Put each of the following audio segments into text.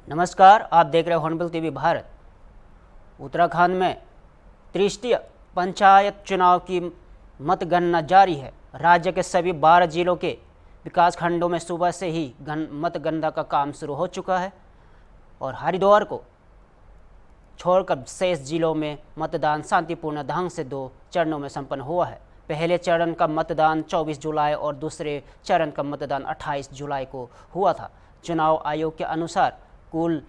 नमस्कार, आप देख रहे हो हॉर्नबिल टीवी भारत। उत्तराखंड में तृतीय पंचायत चुनाव की मतगणना जारी है। राज्य के सभी 12 जिलों के विकास खंडों में सुबह से ही मतगणना का काम शुरू हो चुका है और हरिद्वार को छोड़कर शेष जिलों में मतदान शांतिपूर्ण ढंग से 2 चरणों में संपन्न हुआ है। पहले चरण का मतदान 24 जुलाई और दूसरे चरण का मतदान 28 जुलाई को हुआ था। चुनाव आयोग के अनुसार कुल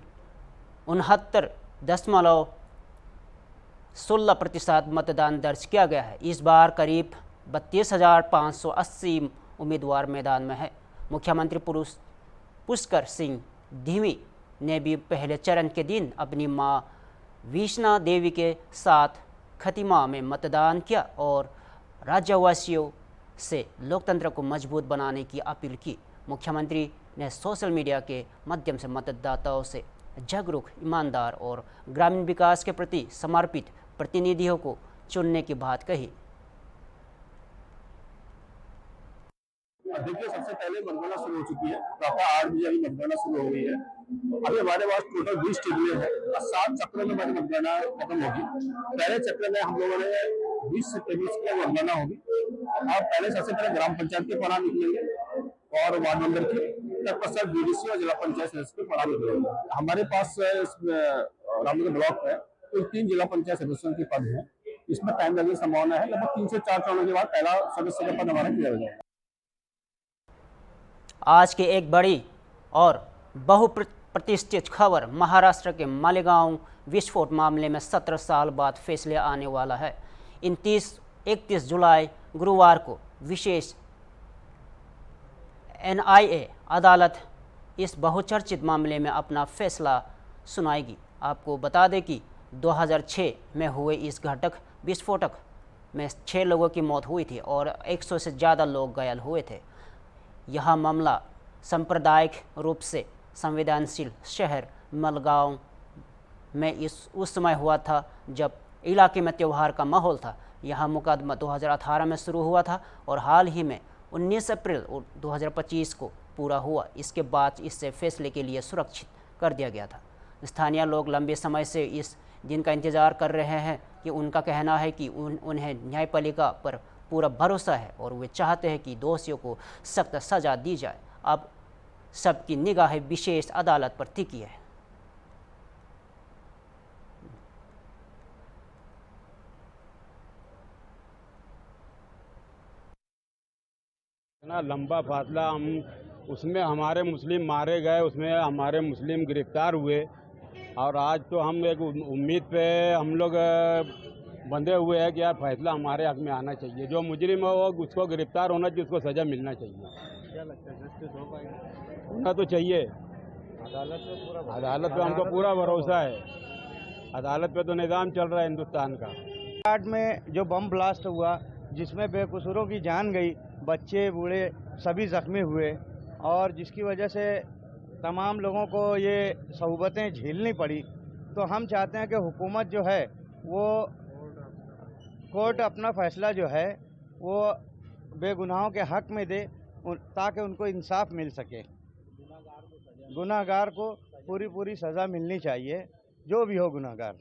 69.16% मतदान दर्ज किया गया है। इस बार करीब 32,580 उम्मीदवार मैदान में है। मुख्यमंत्री पुष्कर सिंह धामी ने भी पहले चरण के दिन अपनी मां वैष्णो देवी के साथ खतीमा में मतदान किया और राज्यवासियों से लोकतंत्र को मजबूत बनाने की अपील की। मुख्यमंत्री ने सोशल मीडिया के माध्यम से मतदाताओं से जागरूक, ईमानदार और ग्रामीण विकास के प्रति समर्पित प्रतिनिधियों को चुनने की बात कही। देखिए, सबसे पहले मतगणना शुरू हो चुकी है। प्रातः 8 बजे अभी मतगणना शुरू हो गई है। अभी हमारे पास टोटल 20 टीमें हैं और 7 चक्रों में मतगणना खत्म होगी। पहले चक्र में हम लोगों ने 20 से 23 की मतगणना होगी और पहले सबसे पहले ग्राम पंचायत के परिणाम निकलेंगे और वार्ड नंबर की, तत्पश्चात बीडीसी और जिला पंचायत सदस्य के परिणाम निकलेंगे। हमारे पास रामनगर ब्लॉक है तो 3 जिला पंचायत सदस्यों के पद हैं। इसमें टाइम लगने की संभावना है। लगभग 3 से 4 चरणों के बाद पहला सदस्य का पद हमारा क्लियर हो जाएगा। आज की एक बड़ी और बहुप्रतिष्ठित खबर, महाराष्ट्र के मालेगांव विस्फोट मामले में 17 साल बाद फैसले आने वाला है। 31 जुलाई गुरुवार को विशेष एनआईए अदालत इस बहुचर्चित मामले में अपना फैसला सुनाएगी। आपको बता दें कि 2006 में हुए इस घातक विस्फोटक में 6 लोगों की मौत हुई थी और 100 से ज़्यादा लोग घायल हुए थे। यह मामला सांप्रदायिक रूप से संवेदनशील शहर मालेगांव में उस समय हुआ था जब इलाके में त्यौहार का माहौल था। यह मुकदमा 2018 में शुरू हुआ था और हाल ही में 19 अप्रैल 2025 को पूरा हुआ। इसके बाद इससे फैसले के लिए सुरक्षित कर दिया गया था। स्थानीय लोग लंबे समय से इस दिन का इंतज़ार कर रहे हैं कि उनका कहना है कि उन्हें न्यायपालिका पर पूरा भरोसा है और वे चाहते हैं कि दोषियों को सख्त सजा दी जाए। अब सबकी निगाहें विशेष अदालत पर टिकी है। इतना लंबा फासला, हम उसमें हमारे मुस्लिम मारे गए, उसमें हमारे मुस्लिम गिरफ्तार हुए और आज तो हम एक उम्मीद पे हम लोग बंधे हुए हैं कि यार फैसला हमारे हक में आना चाहिए। जो मुजरिम है वो उसको गिरफ्तार होना चाहिए, उसको सज़ा मिलना चाहिए। क्या लगता है जस्टिस हो पाएगा? होना तो चाहिए। अदालत पे हमको पूरा भरोसा है। अदालत पे तो निज़ाम चल रहा है हिंदुस्तान का। घाट में जो बम ब्लास्ट हुआ जिसमें बेकसूरों की जान गई, बच्चे बूढ़े सभी जख्मी हुए और जिसकी वजह से तमाम लोगों को ये सहूबतें झेलनी पड़ी, तो हम चाहते हैं कि हुकूमत जो है वो कोर्ट अपना फैसला जो है वो बेगुनाहों के हक में दे ताकि उनको इंसाफ मिल सके। गुनाहगार को पूरी सज़ा मिलनी चाहिए, जो भी हो गुनाहगार।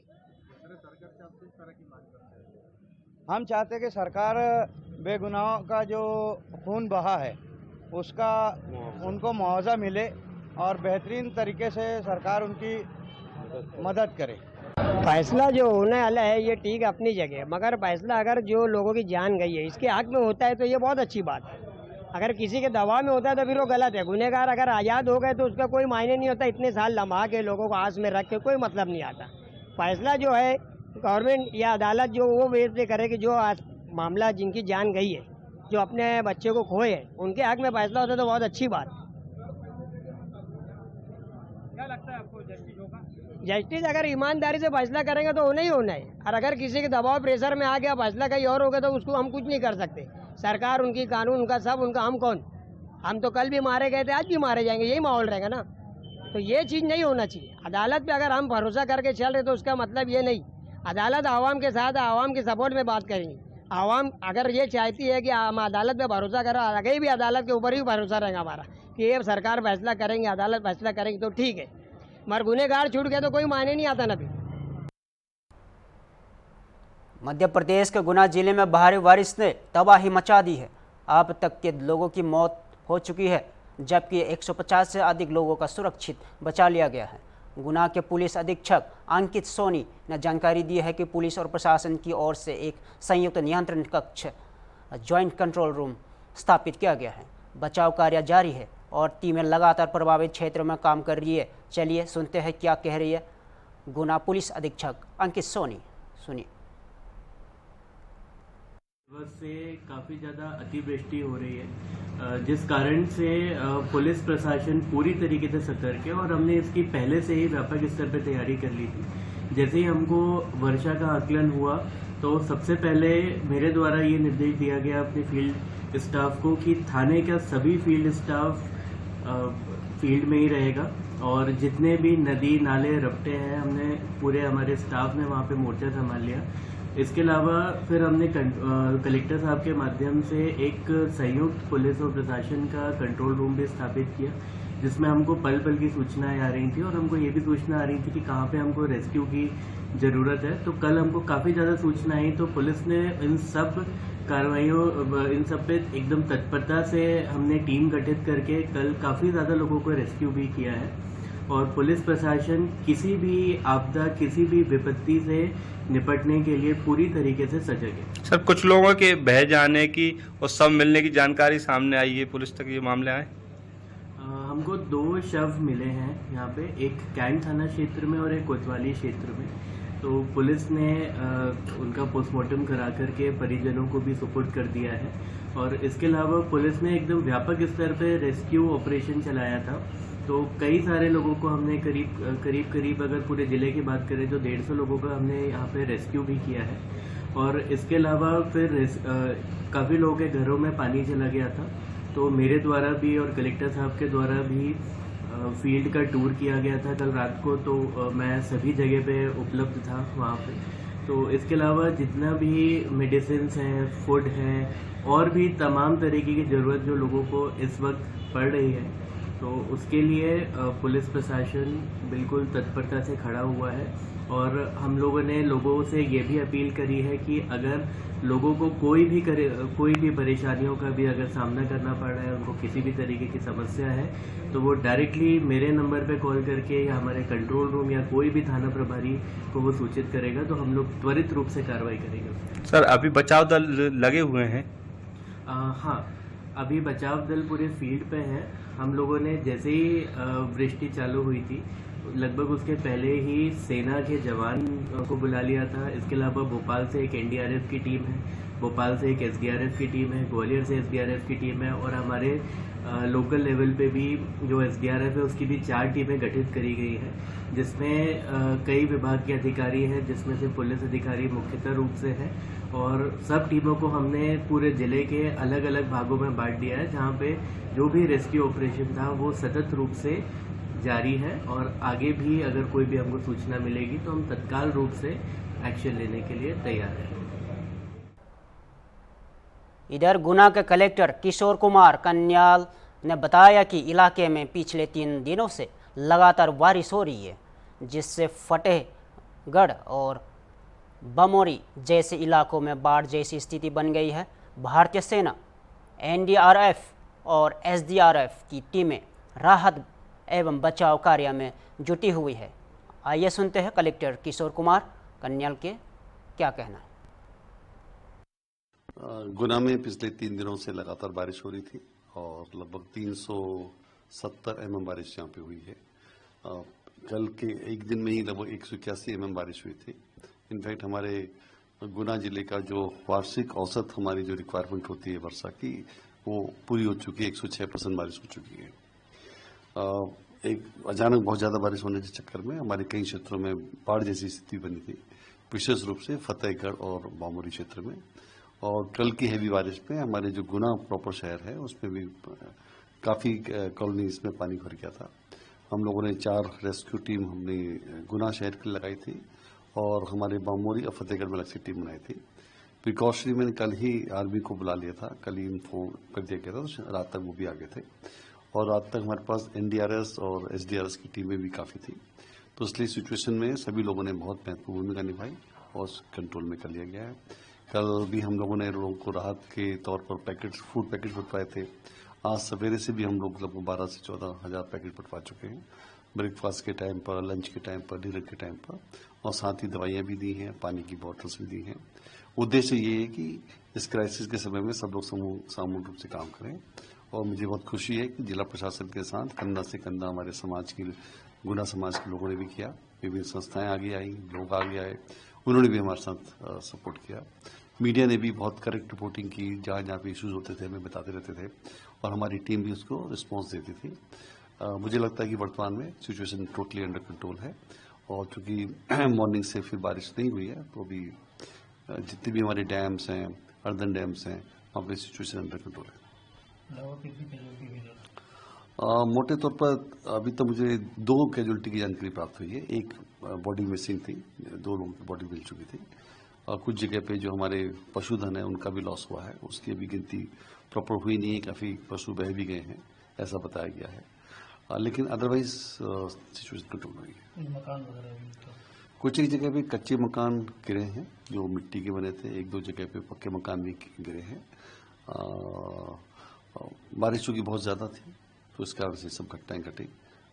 हम चाहते हैं कि सरकार बेगुनाहों का जो खून बहा है उसका उनको मुआवजा मिले और बेहतरीन तरीके से सरकार उनकी मदद करे। फैसला जो होने वाला है ये ठीक अपनी जगह, मगर फैसला अगर जो लोगों की जान गई है इसके हक में होता है तो ये बहुत अच्छी बात है। अगर किसी के दबाव में होता है तो फिर वो गलत है। गुनहगार अगर आज़ाद हो गए तो उसका कोई मायने नहीं होता। इतने साल लम्हा के लोगों को आस में रख के कोई मतलब नहीं आता। फैसला जो है गवर्नमेंट या अदालत जो वो फैसले करे कि जो मामला जिनकी जान गई है, जो अपने बच्चे को खोए हैं, उनके हक में फैसला होता है तो बहुत अच्छी बात। क्या लगता है आपको जस्टिस होगा? जस्टिस अगर ईमानदारी से फैसला करेंगे तो होना ही होना है। और अगर किसी के दबाव प्रेशर में आ गया फैसला कहीं और हो गया तो उसको हम कुछ नहीं कर सकते। सरकार उनकी, कानून उनका, सब उनका, हम कौन? हम तो कल भी मारे गए थे, आज भी मारे जाएंगे, यही माहौल रहेगा ना। तो ये चीज़ नहीं होना चाहिए। अदालत पे अगर हम भरोसा करके चल रहे तो उसका मतलब ये नहीं। अदालत आवाम के साथ, आवाम के सपोर्ट में बात करेंगे। आवाम अगर ये चाहती है कि हम अदालत पे भरोसा करें, आगे भी अदालत के ऊपर ही भरोसा रहेगा हमारा कि ये सरकार फैसला करेंगे, अदालत फैसला करेंगे तो ठीक है। मगर गुनहगार छूट गए तो कोई मायने नहीं आता ना फिर। मध्य प्रदेश के गुना जिले में भारी बारिश ने तबाही मचा दी है। अब तक के लोगों की मौत हो चुकी है, जबकि 150 से अधिक लोगों का सुरक्षित बचा लिया गया है। गुना के पुलिस अधीक्षक अंकित सोनी ने जानकारी दी है कि पुलिस और प्रशासन की ओर से एक संयुक्त नियंत्रण कक्ष ज्वाइंट कंट्रोल रूम स्थापित किया गया है। बचाव कार्य जारी है और टीमें लगातार प्रभावित क्षेत्रों में काम कर रही है। चलिए सुनते हैं क्या कह रही है गुना पुलिस अधीक्षक अंकित सोनी। सुनिए। से काफ़ी ज़्यादा अतिवृष्टि हो रही है, जिस कारण से पुलिस प्रशासन पूरी तरीके से सतर्क है और हमने इसकी पहले से ही व्यापक स्तर पर तैयारी कर ली थी। जैसे ही हमको वर्षा का आकलन हुआ तो सबसे पहले मेरे द्वारा ये निर्देश दिया गया अपने फील्ड स्टाफ को कि थाने का सभी फील्ड स्टाफ फील्ड में ही रहेगा और जितने भी नदी नाले रपटे हैं हमने पूरे हमारे स्टाफ ने वहाँ पे मोर्चा संभाल लिया। इसके अलावा फिर हमने कलेक्टर साहब के माध्यम से एक संयुक्त पुलिस और प्रशासन का कंट्रोल रूम भी स्थापित किया, जिसमें हमको पल पल की सूचनाएं आ रही थी और हमको ये भी सूचना आ रही थी कि कहाँ पे हमको रेस्क्यू की ज़रूरत है। तो कल हमको काफ़ी ज़्यादा सूचना आई तो पुलिस ने इन सब कार्रवाइयों इन सब पे एकदम तत्परता से हमने टीम गठित करके कल काफ़ी ज़्यादा लोगों को रेस्क्यू भी किया है और पुलिस प्रशासन किसी भी आपदा किसी भी विपत्ति से निपटने के लिए पूरी तरीके से सजग है। सर, कुछ लोगों के बह जाने की और सब मिलने की जानकारी सामने आई है, पुलिस तक ये मामले आए? हमको 2 शव मिले हैं यहाँ पे, एक कैंट थाना क्षेत्र में और एक कोतवाली क्षेत्र में। तो पुलिस ने उनका पोस्टमार्टम करा करके परिजनों को भी सुपुर्द कर दिया है और इसके अलावा पुलिस ने एकदम व्यापक स्तर पे रेस्क्यू ऑपरेशन चलाया था। तो कई सारे लोगों को हमने करीब अगर पूरे ज़िले की बात करें तो 150 लोगों का हमने यहाँ पे रेस्क्यू भी किया है और इसके अलावा फिर काफ़ी लोगों के घरों में पानी चला गया था। तो मेरे द्वारा भी और कलेक्टर साहब के द्वारा भी फील्ड का टूर किया गया था कल रात को, तो मैं सभी जगह पे उपलब्ध था वहाँ पे। तो इसके अलावा जितना भी मेडिसिन्स हैं, फूड हैं और भी तमाम तरीके की ज़रूरत जो लोगों को इस वक्त पड़ रही है, तो उसके लिए पुलिस प्रशासन बिल्कुल तत्परता से खड़ा हुआ है और हम लोगों ने लोगों से ये भी अपील करी है कि अगर लोगों को कोई भी परेशानियों का भी अगर सामना करना पड़ रहा है, उनको किसी भी तरीके की समस्या है, तो वो डायरेक्टली मेरे नंबर पे कॉल करके या हमारे कंट्रोल रूम या कोई भी थाना प्रभारी को वो सूचित करेगा, तो हम लोग त्वरित रूप से कार्रवाई करेंगे। सर, अभी बचाव दल लगे हुए हैं? हाँ, अभी बचाव दल पूरे फील्ड पे है। हम लोगों ने जैसे ही वृष्टि चालू हुई थी लगभग उसके पहले ही सेना के जवान को बुला लिया था। इसके अलावा भोपाल से एक एनडीआरएफ की टीम है, भोपाल से एक एसडीआरएफ की टीम है, ग्वालियर से एसडीआरएफ की टीम है और हमारे लोकल लेवल पे भी जो एसडीआरएफ है उसकी भी 4 टीमें गठित करी गई हैं, जिसमें कई विभाग के अधिकारी हैं, जिसमें से पुलिस अधिकारी मुख्यतः रूप से हैं और सब टीमों को हमने पूरे ज़िले के अलग अलग भागों में बांट दिया है, जहाँ पे जो भी रेस्क्यू ऑपरेशन था वो सतत रूप से जारी है और आगे भी अगर कोई भी हमको सूचना मिलेगी तो हम तत्काल रूप से एक्शन लेने के लिए तैयार हैं। इधर गुना के कलेक्टर किशोर कुमार कन्याल ने बताया कि इलाके में पिछले 3 दिनों से लगातार बारिश हो रही है, जिससे फतेहगढ़ और बमोरी जैसे इलाकों में बाढ़ जैसी स्थिति बन गई है। भारतीय सेना, एनडीआरएफ और एसडीआरएफ की टीमें राहत एवं बचाव कार्य में जुटी हुई है। आइए सुनते हैं कलेक्टर किशोर कुमार कन्याल के क्या कहना है। गुना में पिछले 3 दिनों से लगातार बारिश हो रही थी और लगभग 370 mm बारिश यहाँ पे हुई है। कल के एक दिन में ही लगभग 181 mm बारिश हुई थी। इनफैक्ट हमारे गुना जिले का जो वार्षिक औसत हमारी जो रिक्वायरमेंट होती है वर्षा की, वो पूरी हो चुकी है। 106% बारिश हो चुकी है। एक अचानक बहुत ज़्यादा बारिश होने के चक्कर में हमारे कई क्षेत्रों में बाढ़ जैसी स्थिति बनी थी, विशेष रूप से फतेहगढ़ और बामोरी क्षेत्र में। और कल की हैवी बारिश में हमारे जो गुना प्रॉपर शहर है उसमें भी काफ़ी कॉलोनीज में पानी भर गया था। हम लोगों ने 4 रेस्क्यू टीम हमने गुना शहर के लगाई थी और हमारे बामोरी और फतेहगढ़ में अलग से टीम बनाई थी। प्रिकॉशनरी मैंने कल ही आर्मी को बुला लिया था, कल ही इन्फॉर्म कर दिया गया था, तो रात तक वो भी आ गए थे और रात तक हमारे पास एनडीआरएस और एसडीआरएस की टीमें भी काफ़ी थी। तो इसलिए सिचुएशन में सभी लोगों ने बहुत महत्वपूर्ण भूमिका निभाई और कंट्रोल में कर लिया गया है। कल भी हम लोगों ने लोगों को राहत के तौर पर फूड पैकेट बंटवाए थे। आज सवेरे से भी हम लोग लगभग 12 से 14 हज़ार पैकेट बंटवा चुके हैं, ब्रेकफास्ट के टाइम पर, लंच के टाइम पर, डिनर के टाइम पर, और साथ ही दवाइयाँ भी दी हैं, पानी की बॉटल्स भी दी हैं। उद्देश्य ये है कि इस क्राइसिस के समय में सब लोग सामूहिक रूप से काम करें, और मुझे बहुत खुशी है कि जिला प्रशासन के साथ कंधा से कंधा हमारे समाज की, गुना समाज के लोगों ने भी किया। विभिन्न संस्थाएं आगे आई, लोग आगे आए, उन्होंने भी हमारे साथ सपोर्ट किया। मीडिया ने भी बहुत करेक्ट रिपोर्टिंग की, जहाँ जहाँ पे इश्यूज होते थे हमें बताते रहते थे, और हमारी टीम भी उसको रिस्पॉन्स देती थी। मुझे लगता है कि वर्तमान में सिचुएशन टोटली अंडर कंट्रोल है, और चूँकि मॉर्निंग से फिर बारिश नहीं हुई है, तो अभी जितने भी हमारे डैम्स हैं, अर्दन डैम्स हैं, वहाँ पे सिचुएशन अंडर कंट्रोल है। मोटे तौर पर अभी तक मुझे 2 कैजुअलिटी की जानकारी प्राप्त हुई है। एक बॉडी मिसिंग थी, 2 लोगों की बॉडी मिल चुकी थी, और कुछ जगह पे जो हमारे पशुधन है उनका भी लॉस हुआ है, उसकी अभी गिनती प्रॉपर हुई नहीं है, काफ़ी पशु बह भी गए हैं ऐसा बताया गया है, लेकिन अदरवाइज सिचुएशन कंट्रोल हुई है। कुछ एक जगह पे कच्चे मकान गिरे हैं जो मिट्टी के बने थे, 1-2 जगह पे पक्के मकान भी गिरे हैं। बारिश चूँकि बहुत ज़्यादा थी तो इस कारण से सब घटनाएं घटी,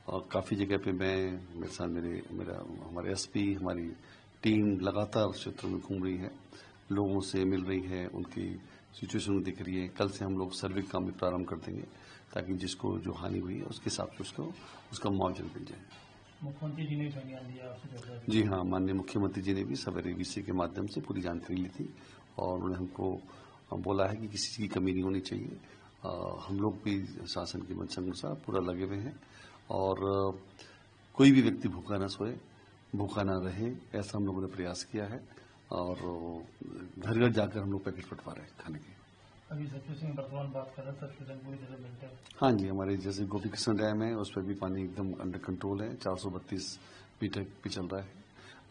और काफ़ी जगह पे मेरे साथ हमारे एसपी, हमारी टीम लगातार उस क्षेत्र में घूम रही है, लोगों से मिल रही है, उनकी सिचुएशन दिख रही है। कल से हम लोग सर्वे काम भी प्रारंभ कर देंगे ताकि जिसको जो हानि हुई है उसके हिसाब से उसका मुआवजा मिल जाए। मुख्यमंत्री जी ने संज्ञान लिया? जी हाँ, माननीय मुख्यमंत्री जी ने भी सवेरे वीसी के माध्यम से पूरी जानकारी ली थी, और उन्होंने हमको बोला है कि किसी चीज़ की कमी नहीं होनी चाहिए। हम लोग भी शासन की मंशा के अनुसार पूरा लगे हुए हैं, और कोई भी व्यक्ति भूखा ना सोए, भूखा ना रहे, ऐसा हम लोगों ने प्रयास किया है, और घर घर जाकर हम लोग पैकेट बंटवा रहे हैं खाने के। अभी सिचुएशन वर्तमान बात कर रहे हैं, सिचुएशन पूरी तरह मिलता है? हाँ जी, हमारे जैसे गोपी कृष्ण डैम है उस पर भी पानी एकदम अंडर कंट्रोल है, 432 मीटर पे चल रहा है।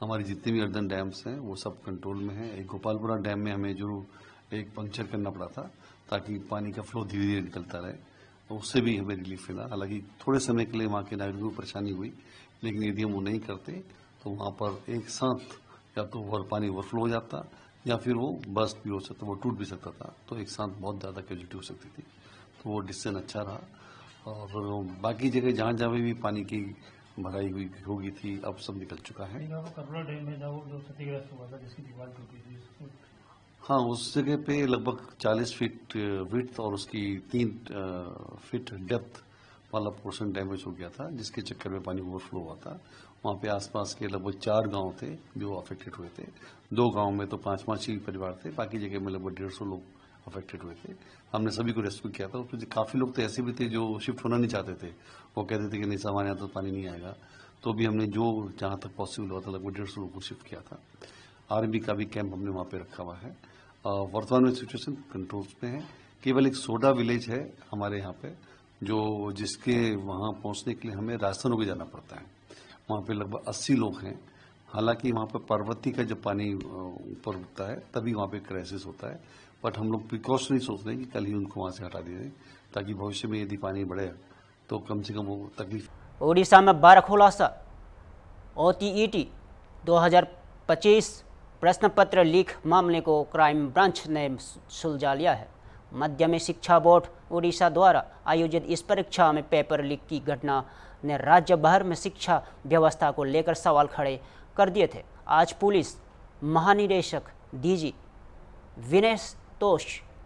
हमारी जितने भी अर्दन डैम्स हैं वो सब कंट्रोल में है। एक गोपालपुरा डैम में हमें जो एक पंक्चर करना पड़ा था ताकि पानी का फ्लो धीरे धीरे निकलता रहे, तो उससे भी हमें रिलीफ मिला। हालांकि थोड़े समय के लिए वहाँ के नागरिकों को परेशानी हुई, लेकिन यदि हम वो नहीं करते तो वहाँ पर एक साथ या तो पानी ओवरफ्लो हो जाता, या फिर वो बर्स्ट भी हो सकता, वो टूट भी सकता था, तो एक साथ बहुत ज़्यादा कैजुअलिटी हो सकती थी। तो वो डिसीजन अच्छा रहा, और बाकी जगह जहाँ जहाँ भी पानी की भराई हुई होगी थी अब सब निकल चुका है। कपड़ा डैम में जो क्षतिग्रस्त हुआ था, जिसकी दीवार टूटी थी, हाँ, उस जगह पे लगभग 40 फीट विड्थ और उसकी 3 फीट डेप्थ वाला पोर्शन डैमेज हो गया था, जिसके चक्कर में पानी ओवरफ्लो हुआ था। वहाँ पे आसपास के लगभग 4 गांव थे जो अफेक्टेड हुए थे। 2 गांव में तो 5-5 ही परिवार थे, बाकी जगह में लगभग 150 लोग अफेक्टेड हुए थे। हमने सभी को रेस्क्यू किया था। उसमें काफ़ी लोग तो ऐसे भी थे जो शिफ्ट होना नहीं चाहते थे, वो कहते थे कि नहीं साहब हमारे यहाँ तो पानी नहीं आएगा, तो भी हमने जो जहाँ तक पॉसिबल हुआ था लगभग 150 लोगों को शिफ्ट किया था। आर्मी का भी कैंप हमने वहाँ पे रखा हुआ है। वर्तमान में सिचुएशन कंट्रोल्स में है। केवल एक सोडा विलेज है हमारे यहाँ पे, जो जिसके वहाँ पहुँचने के लिए हमें राजस्थान होकर जाना पड़ता है। वहाँ पे लगभग 80 लोग हैं। हालांकि वहाँ पे पर्वती का जब पानी ऊपर उठता है तभी वहाँ पे क्राइसिस होता है, बट हम लोग प्रिकॉशनरी सोच रहे हैं कि कल ही उनको वहाँ से हटा दिए, ताकि भविष्य में यदि पानी बढ़े तो कम से कम वो तकलीफ। उड़ीसा में 12 खुलासा। OTET 2025 प्रश्न पत्र लीक मामले को क्राइम ब्रांच ने सुलझा लिया है। माध्यमिक शिक्षा बोर्ड उड़ीसा द्वारा आयोजित इस परीक्षा में पेपर लीक की घटना ने राज्य भर में शिक्षा व्यवस्था को लेकर सवाल खड़े कर दिए थे। आज पुलिस महानिदेशक DG विनेश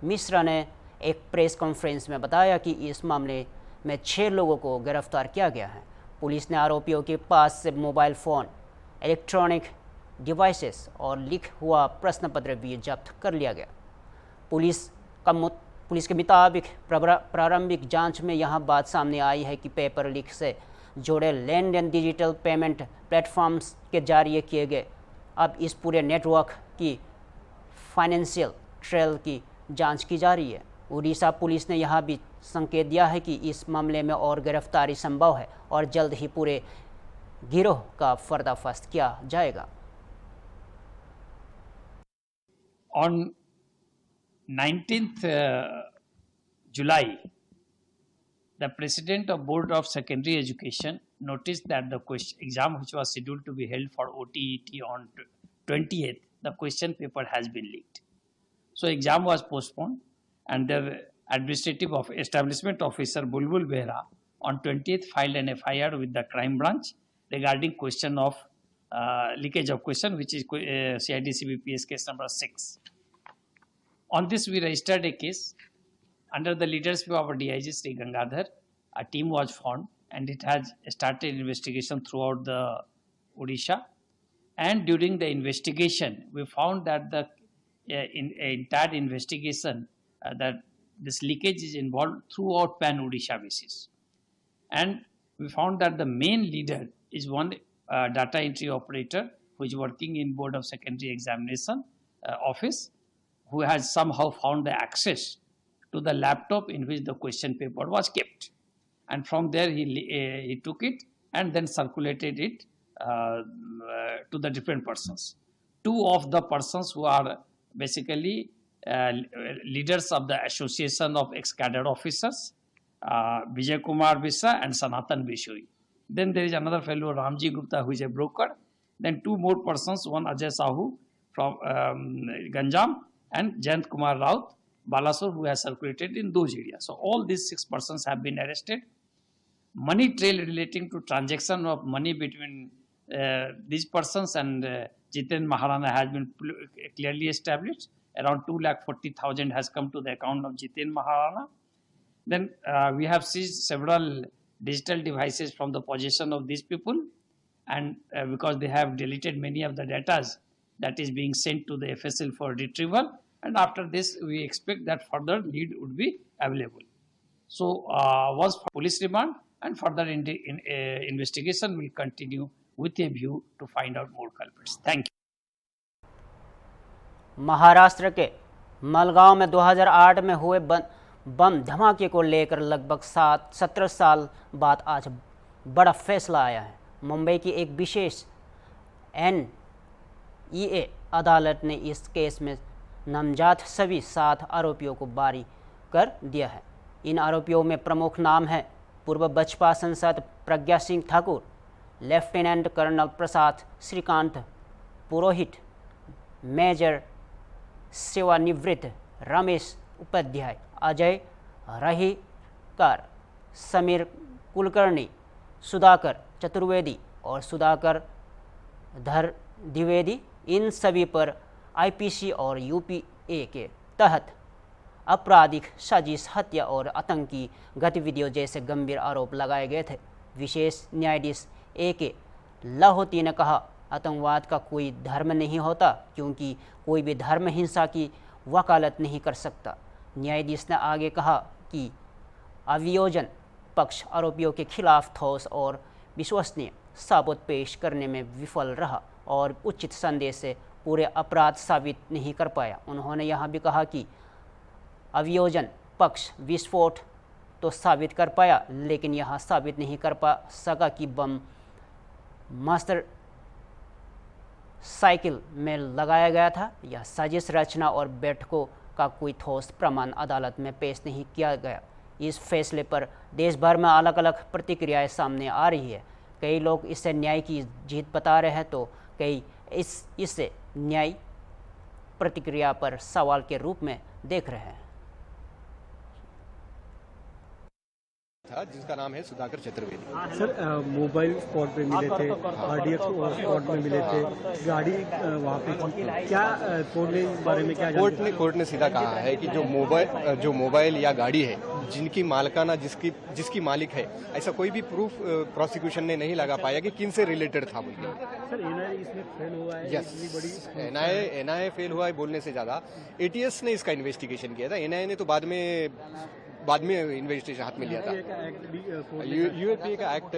मिश्रा ने एक प्रेस कॉन्फ्रेंस में बताया कि इस मामले में 6 लोगों को गिरफ्तार किया गया है। पुलिस ने आरोपियों के पास से मोबाइल फ़ोन, इलेक्ट्रॉनिक डिवाइसेस और लीक हुआ प्रश्न पत्र भी जब्त कर लिया गया। पुलिस के मुताबिक प्रारंभिक जांच में यह बात सामने आई है कि पेपर लीक से जुड़े लेन देन डिजिटल पेमेंट प्लेटफॉर्म्स के जरिए किए गए। अब इस पूरे नेटवर्क की फाइनेंशियल ट्रेल की जांच की जा रही है। उड़ीसा पुलिस ने यह भी संकेत दिया है कि इस मामले में और गिरफ्तारी संभव है और जल्द ही पूरे गिरोह का पर्दाफाश किया जाएगा। On 19th July, the President of Board of Secondary Education noticed that the exam which was scheduled to be held for OTET on 20th, the question paper has been leaked. So exam was postponed, and the administrative establishment officer Bulbul Behra on 20th filed an FIR with the crime branch regarding question of leakage of question, which is CIDCBPS case number 6. On this, we registered a case under the leadership of our DIG Sri Gangadhar. A team was formed and it has started investigation throughout the Odisha. And during the investigation, we found that the entire investigation that this leakage is involved throughout pan Odisha basis. And we found that the main leader is one data entry operator who is working in Board of Secondary Examination office, who has somehow found the access to the laptop in which the question paper was kept. And from there he took it and then circulated it to the different persons. Two of the persons who are basically leaders of the Association of Ex-Cadre Officers, Vijay Kumar Vissa and Sanatan Bishoi. Then there is another fellow, Ramji Gupta, who is a broker. Then two more persons, one Ajay Sahu from Ganjam and Jayant Kumar Raut, Balasore, who has circulated in those areas. So all these 6 persons have been arrested. Money trail relating to transaction of money between these persons and Jiten Maharana has been clearly established. Around 2,40,000 has come to the account of Jiten Maharana. Then we have seized several digital devices from the possession of these people, and because they have deleted many of the data that is being sent to the FSL for retrieval, and after this we expect that further lead would be available. So was police remand, and further investigation will continue with a view to find out more culprits. Thank you. Maharashtra के मलगांव में 2008 में हुए बम धमाके को लेकर लगभग 17 साल बाद आज बड़ा फैसला आया है। मुंबई की एक विशेष NEA अदालत ने इस केस में नामजद सभी 7 आरोपियों को बरी कर दिया है। इन आरोपियों में प्रमुख नाम है पूर्व बसपा सांसद प्रज्ञा सिंह ठाकुर, लेफ्टिनेंट कर्नल प्रसाद श्रीकांत पुरोहित, मेजर सेवानिवृत्त रमेश उपाध्याय, अजय रहीकर, समीर कुलकर्णी, सुधाकर चतुर्वेदी और सुधाकर धर द्विवेदी। इन सभी पर IPC और UPA के तहत आपराधिक साजिश, हत्या और आतंकी गतिविधियों जैसे गंभीर आरोप लगाए गए थे। विशेष न्यायाधीश AK लाहौती ने कहा, आतंकवाद का कोई धर्म नहीं होता, क्योंकि कोई भी धर्म हिंसा की वकालत नहीं कर सकता। न्यायाधीश ने आगे कहा कि अभियोजन पक्ष आरोपियों के खिलाफ ठोस और विश्वसनीय सबूत पेश करने में विफल रहा और उचित संदेश से पूरे अपराध साबित नहीं कर पाया। उन्होंने यह भी कहा कि अभियोजन पक्ष विस्फोट तो साबित कर पाया, लेकिन यह साबित नहीं कर सका कि बम मास्टर साइकिल में लगाया गया था। यह साजिश रचना और बैठकों का कोई ठोस प्रमाण अदालत में पेश नहीं किया गया। इस फैसले पर देश भर में अलग अलग प्रतिक्रियाएं सामने आ रही है। कई लोग इसे न्याय की जीत बता रहे हैं, तो कई इसे न्याय प्रतिक्रिया पर सवाल के रूप में देख रहे हैं। था जिसका नाम है Sudhakar Chaturvedi. Sir mobile spot पे मिले थे, RDX स्पॉट में मिले थे, गाड़ी वहाँ पे थी। क्या कोर्ट ने इस बारे में क्या कोर्ट ने सीधा कहा है कि जो मोबाइल या गाड़ी है जिनकी मालिकाना जिसकी मालिक है, ऐसा कोई भी प्रूफ प्रोसिक्यूशन ने नहीं लगा पाया कि किन से रिलेटेड था बोल के। सर NIA इसमें फेल हुआ है। यस, NIA फेल हुआ है बोलने से ज्यादा ATS ने इसका इन्वेस्टिगेशन किया था। NIA ने तो बाद में इन्वेस्टिगेशन हाथ में लिया था। UAPA का एक्ट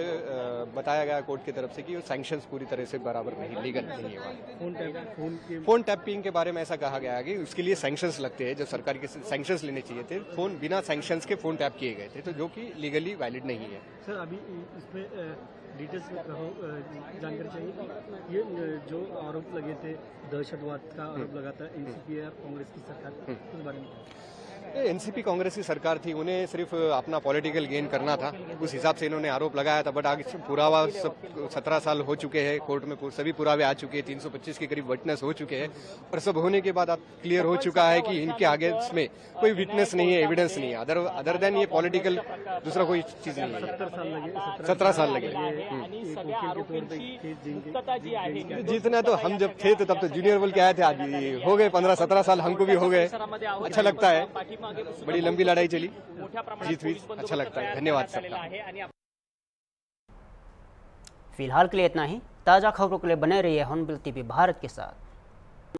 बताया गया कोर्ट की तरफ से कि सैंक्शंस पूरी तरह से बराबर नहीं, लीगल नहीं है। फोन टैपिंग के बारे में ऐसा कहा गया है कि उसके लिए सैंक्शंस लगते हैं, जो सरकार के सैंक्शंस लेने चाहिए थे। फोन बिना सैंक्शंस के फोन टैप किए गए थे, तो जो कि लीगली वैलिड नहीं है। सर अभी इसमें डिटेल्स में जानकारी चाहिए कि ये जो आरोप लगे थे, दहशतवाद का आरोप लगा था NCP और कांग्रेस की सरकार, उस बारे में एनसीपी कांग्रेस की सरकार थी, उन्हें सिर्फ अपना पॉलिटिकल गेन करना था, उस हिसाब से इन्होंने आरोप लगाया था। बट आगे पुरावा सब 17 साल हो चुके हैं, कोर्ट में सभी पुरावे आ चुके हैं, 325 के करीब विटनेस हो चुके हैं और सब होने के बाद अब क्लियर हो चुका है कि इनके आगे इसमें कोई विटनेस नहीं है, एविडेंस नहीं है, अदर देन ये पॉलिटिकल दूसरा कोई चीज नहीं है। 17 साल लगे। जीतना तो हम जब थे तो तब तो जूनियर बोल के आए थे, आज हो गए 15-17 साल, हमको भी हो गए। अच्छा लगता है, बड़ी लंबी लड़ाई चली, जीत हुई, अच्छा लगता है। धन्यवाद सबका। फिलहाल के लिए इतना ही। ताज़ा खबरों के लिए बने रहिए हॉर्नबिल टीवी भारत के साथ।